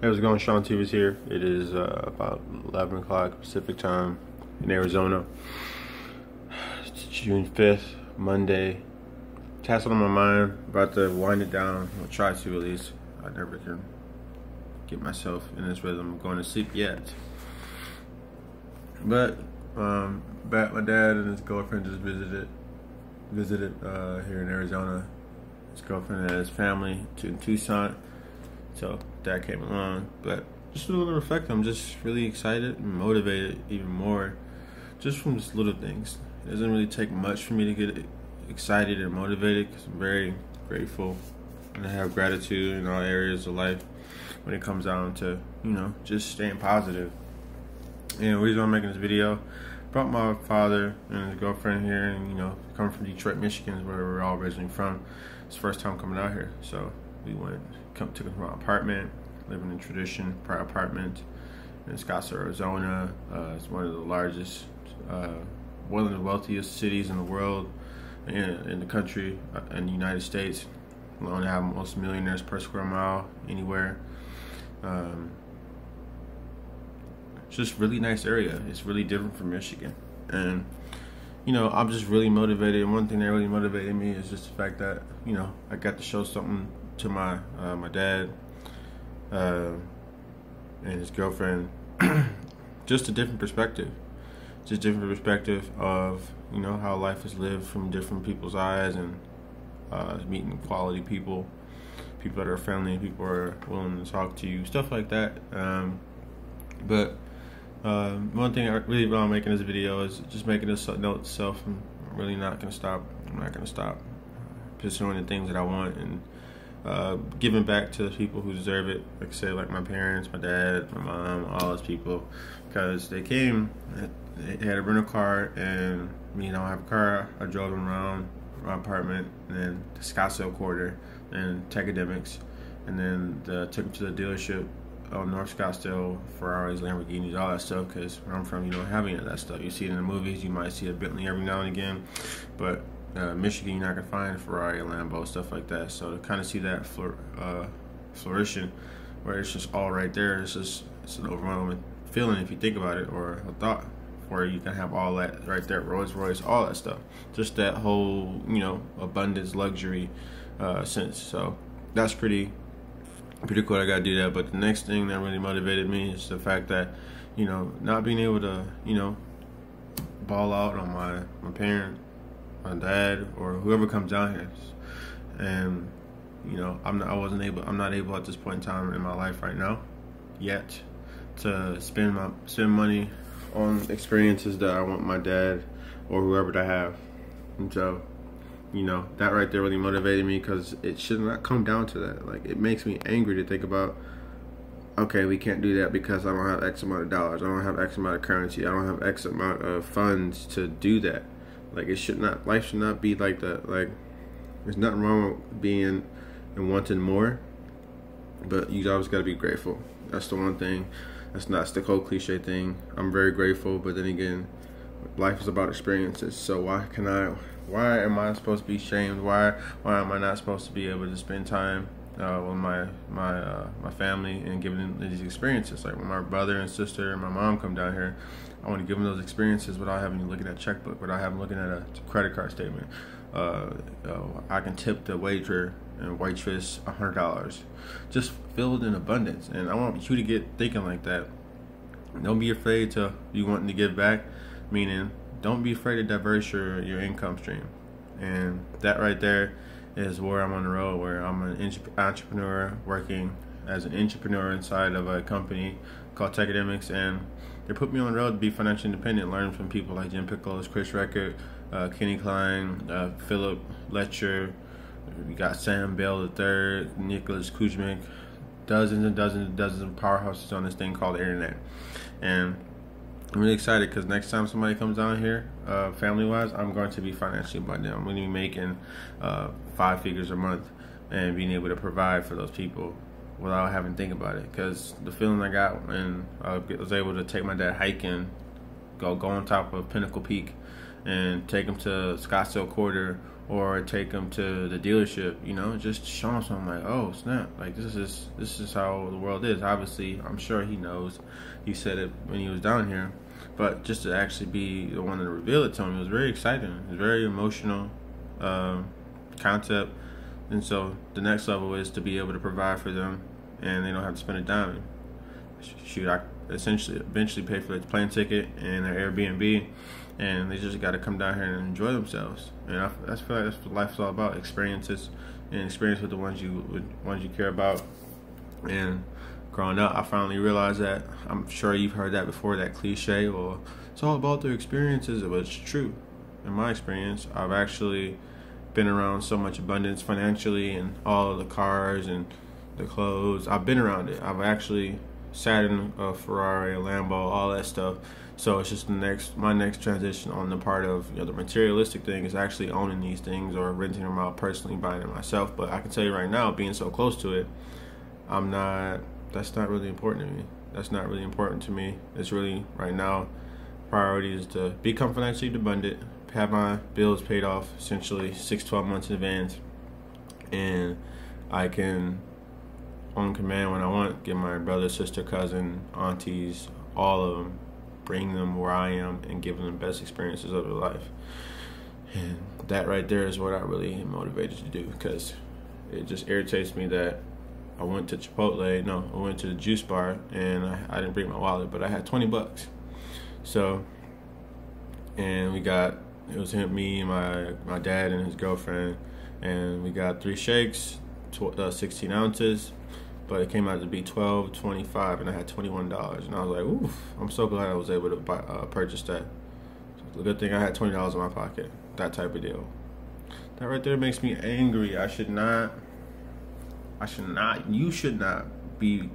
Hey, how's it going? Sean T was here. It is about 11 o'clock Pacific time in Arizona. It's June 5th, Monday. Task on my mind, about to wind it down. I'll try to at least. I never can get myself in this rhythm of going to sleep yet. But my dad and his girlfriend just visited here in Arizona. His girlfriend and his family in Tucson. So dad came along, but just a little reflect. I'm just really excited and motivated even more, just from just little things. It doesn't really take much for me to get excited and motivated, because I'm very grateful and I have gratitude in all areas of life when it comes down to, just staying positive. And the reason I'm making this video, brought my father and his girlfriend here, and coming from Detroit, Michigan, is where we're all originally from. It's the first time coming out here, so we took him from our apartment, living in tradition, prior apartment in Scottsdale, Arizona. It's one of the largest, one of the wealthiest cities in the world, in the country, in the United States. We only have most millionaires per square mile anywhere. It's just really nice area. It's really different from Michigan, and I'm just really motivated. And one thing that really motivated me is just the fact that I got to show something to my dad and his girlfriend, just a different perspective, of how life is lived from different people's eyes, and meeting quality people that are friendly, people are willing to talk to you, stuff like that. But one thing I really want to make in this video is just making this note itself. I'm really not going to stop. I'm not going to stop pursuing the things that I want, and giving back to the people who deserve it. Like I said, like my parents, my dad, my mom, all those people, because they came, they had a rental car, and me, I don't have a car. I drove them around my apartment, and then the Scottsdale quarter, and Academics, and then took them to the dealership on North Scottsdale, Ferraris, Lamborghinis, all that stuff, because where I'm from, you don't have any of that stuff. You see it in the movies, you might see a Bentley every now and again, but Michigan, you're not gonna find a Ferrari, a Lambo, stuff like that. So to kind of see that flourishing, where it's just all right there, it's an overwhelming feeling if you think about it, or a thought, where you can have all that right there, Rolls Royce, all that stuff, just that whole abundance, luxury sense. So that's pretty cool. I gotta do that. But the next thing that really motivated me is the fact that not being able to ball out on my parent, my dad, or whoever comes down here, and I'm not able at this point in time in my life right now yet to spend money on experiences that I want my dad or whoever to have. And so that right there really motivated me, because it should not come down to that. Like, it makes me angry to think about, okay, we can't do that because I don't have X amount of dollars, I don't have X amount of currency, I don't have X amount of funds to do that. Like, life should not be like that. Like, there's nothing wrong with being and wanting more, but you always got to be grateful. That's the one thing. That's the whole cliche thing. I'm very grateful, but then again, life is about experiences. So why am I supposed to be shamed? Why am I not supposed to be able to spend time with my family and giving them these experiences? Like, when my brother and sister and my mom come down here, I want to give them those experiences without having to look at a checkbook, without having looking at a credit card statement. I can tip the waiter and waitress $100, just filled in abundance. And I want you to get thinking like that. Don't be afraid to be wanting to give back, meaning don't be afraid to diverse your income stream. And that right there is where I'm on the road, where I'm an entrepreneur working as an entrepreneur inside of a company called Academics, and they put me on the road to be financially independent, learning from people like Jim Pickles, Chris Record, Kenny Klein, Philip Letcher. We got Sam Bell III, Nicholas Kuzmic, dozens and dozens and dozens of powerhouses on this thing called the internet. And I'm really excited, because next time somebody comes down here, family-wise, I'm going to be financially abundant. I'm going to be making 5 figures a month and being able to provide for those people without having to think about it. Because the feeling I got when I was able to take my dad hiking, go on top of Pinnacle Peak, and take him to Scottsdale Quarter, or take them to the dealership, you know, just show them something like, oh snap, like this is how the world is. Obviously, I'm sure he knows. He said it when he was down here, but just to actually be the one to reveal it to him, it was very exciting. It was very emotional concept, and so the next level is to be able to provide for them, and they don't have to spend a dime. Shoot, I eventually pay for their plane ticket and their Airbnb, and they just got to come down here and enjoy themselves. And I feel like that's what life's all about: experiences, and experience with the ones you care about. And growing up, I finally realized that. I'm sure you've heard that before, that cliche, or it's all about their experiences, but it's true. In my experience, I've actually been around so much abundance financially, and all of the cars and the clothes. I've been around it. I've actually sat in a Ferrari, a Lambo, all that stuff. So it's just my next transition on the part of, you know, the materialistic thing is actually owning these things or renting them out personally, buying them myself. But I can tell you right now, being so close to it, that's not really important to me. That's not really important to me. It's really, right now, priority is to become financially abundant, have my bills paid off essentially 6-12 months in advance, and I can, on command when I want, get my brother, sister, cousin, aunties, all of them, bring them where I am and give them the best experiences of their life. And that right there is what I really am motivated to do, because it just irritates me that I went to I went to the juice bar, and I didn't bring my wallet, but I had $20. So, and it was him, me, my dad, and his girlfriend, and we got 3 shakes, 16 ounces, but it came out to be $12.25, and I had $21, and I was like, oof, I'm so glad I was able to purchase that. So the good thing I had $20 in my pocket, that type of deal. That right there makes me angry. You should not be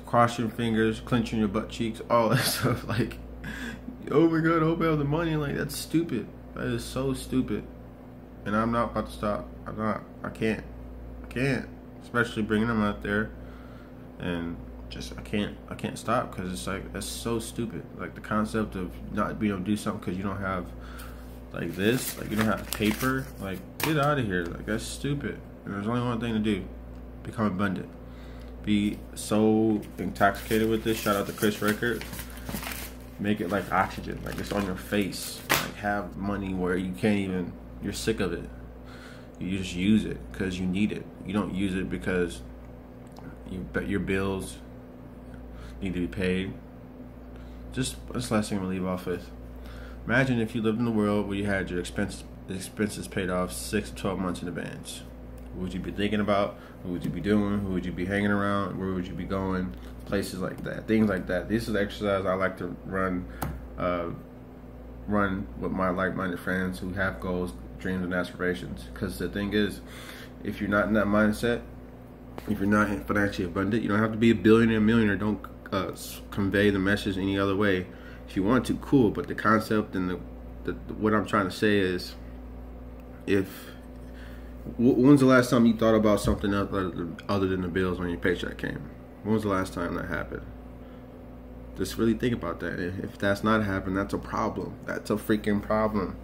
crossing your fingers, clenching your butt cheeks, all that stuff. Like, oh my God, I hope I have the money. Like, that's stupid. That is so stupid. And I'm not about to stop. I can't. Especially bringing them out there. And just, I can't stop, because it's like, that's so stupid. Like, the concept of not being able to do something because you don't have, like, this. Like, you don't have paper. Like, get out of here. Like, that's stupid. And there's only one thing to do. Become abundant. Be so intoxicated with this. Shout out to Chris Rickard. Make it like oxygen. Like, it's on your face. Like, have money where you can't even, you're sick of it. You just use it because you need it. You don't use it because your bills need to be paid. Just that's the last thing I'm gonna leave off with. Imagine if you lived in a world where you had your expenses paid off 6 to 12 months in advance. What would you be thinking about? What would you be doing? Who would you be hanging around? Where would you be going? Places like that, things like that. This is the exercise I like to run with my like-minded friends who have goals, dreams, and aspirations. Because the thing is, if you're not in that mindset, if you're not financially abundant, you don't have to be a billionaire, millionaire. Don't convey the message any other way. If you want to, cool. But the concept and what I'm trying to say is, when's the last time you thought about something else other than the bills when your paycheck came? When was the last time that happened? Just really think about that. If that's not happening, that's a problem. That's a freaking problem.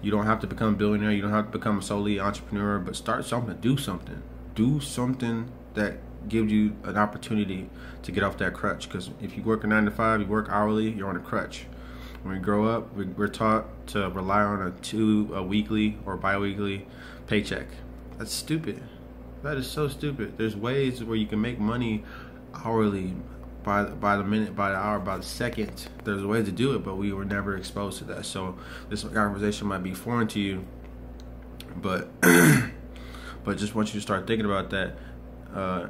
You don't have to become a billionaire. You don't have to become a solely entrepreneur, but start something. Do something. Do something that gives you an opportunity to get off that crutch. Because if you work a 9 to 5, you work hourly, you're on a crutch. When we grow up, we're taught to rely on a weekly or bi-weekly paycheck. That's stupid. That is so stupid. There's ways where you can make money hourly, by the minute, by the hour, by the second. There's ways to do it, but we were never exposed to that. So this conversation might be foreign to you, but just want you to start thinking about that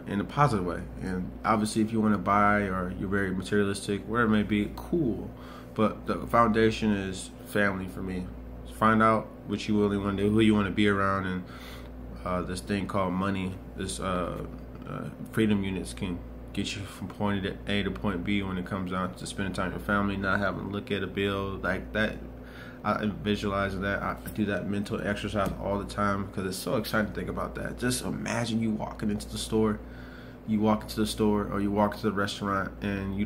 in a positive way. And obviously, if you want to buy or you're very materialistic, whatever it may be, cool. But the foundation is family for me. Find out what you really want to do, who you want to be around, and this thing called money, this freedom units can get you from point A to point B when it comes down to spending time with your family, not having to look at a bill like that. I visualize that. I do that mental exercise all the time because it's so exciting to think about that. Just imagine you walking into the store, or you walk into the restaurant, and you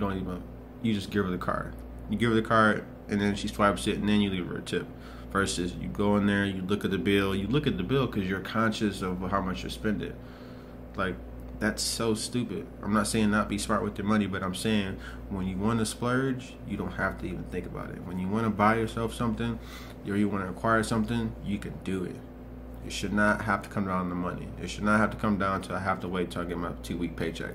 just give her the card. You give her the card, and then she swipes it, and then you leave her a tip. versus you go in there, you look at the bill, because you're conscious of how much you're spending. Like, that's so stupid. I'm not saying not be smart with your money, but I'm saying when you want to splurge, you don't have to even think about it. When you want to buy yourself something, or you want to acquire something, you can do it. It should not have to come down to money. It should not have to come down to I have to wait till I get my 2-week paycheck.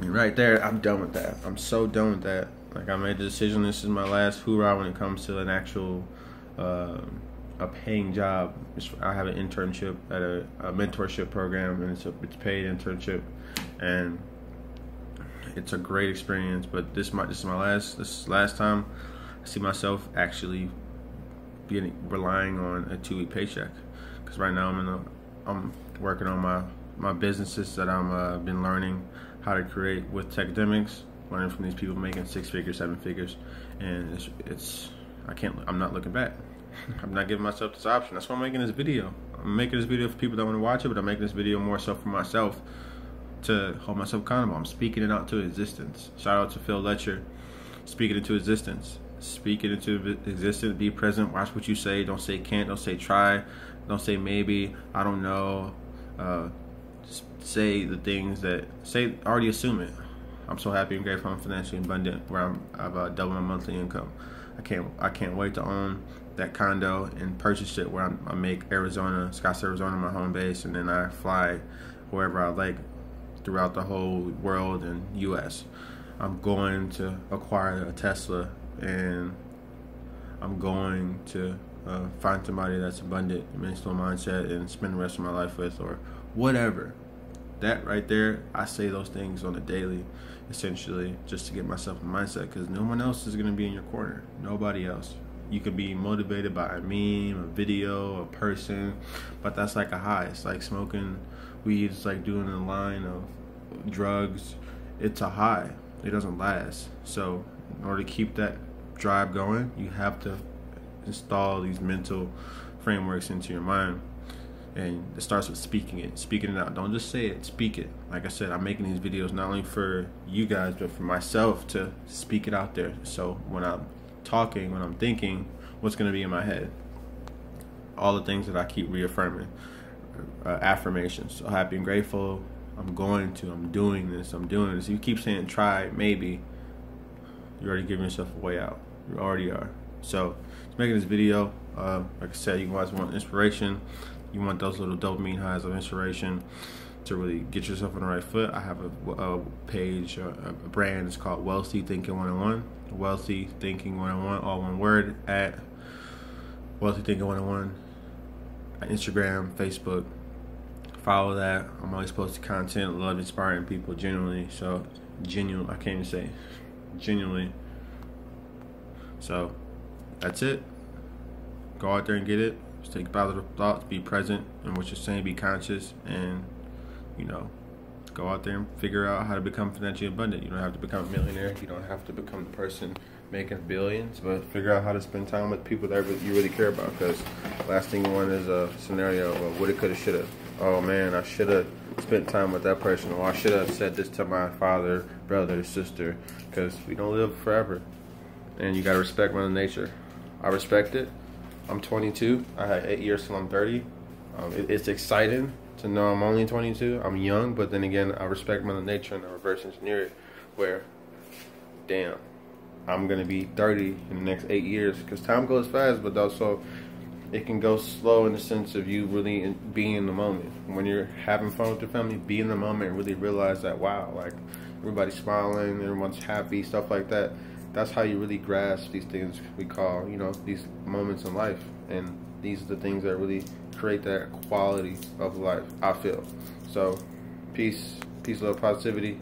And right there, I'm done with that. I'm so done with that. Like, I made the decision. This is my last hoorah when it comes to an actual a paying job. I have an internship at a mentorship program, and it's paid internship, and it's a great experience. But this is last time I see myself actually relying on a 2-week paycheck, because right now I'm working on my businesses that I'm been learning how to create with Techdemics, learning from these people making 6 figures, 7 figures, and I'm not looking back. I'm not giving myself this option. That's why I'm making this video. I'm making this video for people that want to watch it, but I'm making this video more so for myself, to hold myself accountable. I'm speaking it out to existence. Shout out to Phil Letcher, speaking it to existence. Speak it into existence. Be present. Watch what you say. Don't say can't. Don't say try. Don't say maybe. I don't know. Just say the things that already assume it. I'm so happy and grateful. I'm financially abundant, where I've doubled my monthly income. I can't wait to own that condo and purchase it, where I make Scottsdale, Arizona, my home base, and then I fly wherever I like throughout the whole world and U.S. I'm going to acquire a Tesla, and I'm going to find somebody that's abundant, mental mindset, and spend the rest of my life with, or whatever. That right there, I say those things on a daily, essentially, just to get myself in mindset, because no one else is going to be in your corner. Nobody else. You could be motivated by a meme, a video, a person, but that's like a high. It's like smoking weed. It's like doing a line of drugs. It's a high. It doesn't last. So in order to keep that drive going, you have to install these mental frameworks into your mind. And it starts with speaking it out. Don't just say it, speak it. Like I said, I'm making these videos not only for you guys, but for myself, to speak it out there. So when I'm talking, when I'm thinking, what's going to be in my head? All the things that I keep reaffirming. Affirmations. So happy and grateful. I'm doing this. If you keep saying try, maybe, you're already giving yourself a way out. You already are. So, making this video, like I said, you guys want inspiration. You want those little dopamine highs of inspiration to really get yourself on the right foot. I have a page, a brand. It's called Wealthy Thinking 101. Wealthy Thinking 101, all one word, at Wealthy Thinking 101. Instagram, Facebook. Follow that. I'm always posting content. Love inspiring people genuinely. So, I can't even say genuinely. So, that's it. Go out there and get it. Just take positive thoughts. Be present in what you're saying. Be conscious. And, go out there and figure out how to become financially abundant. You don't have to become a millionaire. You don't have to become the person making billions. But figure out how to spend time with people that you really care about. Because last thing you want is a scenario of woulda, coulda, shoulda. Oh man, I should have spent time with that person, or I should have said this to my father, brother, sister, because we don't live forever. And you got to respect Mother Nature. I respect it. I'm 22. I had 8 years till I'm 30. It's exciting to know I'm only 22. I'm young, but then again, I respect Mother Nature, and I reverse engineer it, where, damn, I'm going to be 30 in the next 8 years, because time goes fast, but also it can go slow in the sense of you really being in the moment. When you're having fun with your family, be in the moment and really realize that, wow, like, everybody's smiling, everyone's happy, stuff like that. That's how you really grasp these things we call, these moments in life. And these are the things that really create that quality of life, I feel. So, peace, love, positivity.